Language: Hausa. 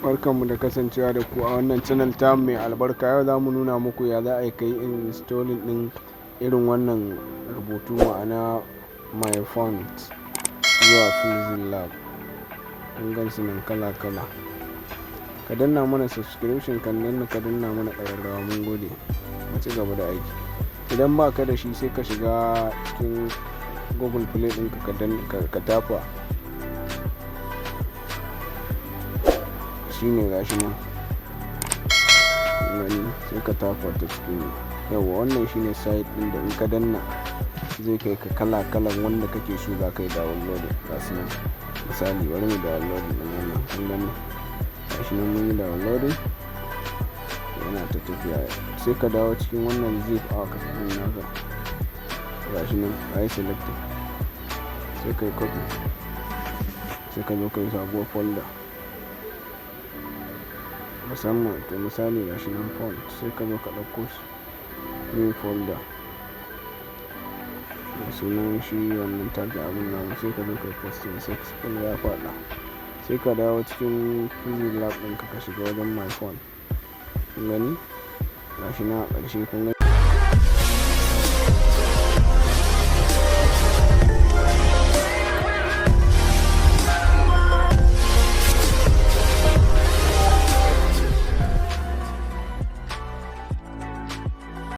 Barkanmu da kasancewa da ku a wannan channel ta mai albarka. Yau za mu nuna muku ya za a yi kai installing din irin wannan rubutu, ma'ana my font zuwa Physics Lab. Kun gan su nan kala kala. Ka danna mana subscription, ka danna mana ƙararrawa. Mun gode, mu ci gaba da aiki. Idan ba ka da shi sai ka shiga cikin Google Play ɗinka ka tafa, shine gashi nan wani, sai ka tafa ta cikin yawa. Wannan shine site din da in ka danna zai kai ka kala kalan wanda kake so za ka yi download. Gasu nan misali, bari mu download din wannan. Kun gani gashi nan mun yi download, yana ta tafiya. Sai ka dawo cikin wannan zip a ka din naka, gashi nan ai selected, sai kai copy, sai ka zo kai sabuwar folder musamman. To misali gashi nan font, sai ka zo ka ɗauko new folder da sunan shi wannan tag abin nan, sai ka zo ka pasting successful, ya faɗa. Sai ka dawo cikin Physics Lab ɗinka ka shiga wajen my font. Kun gani gashi nan a ƙarshe, kun gani.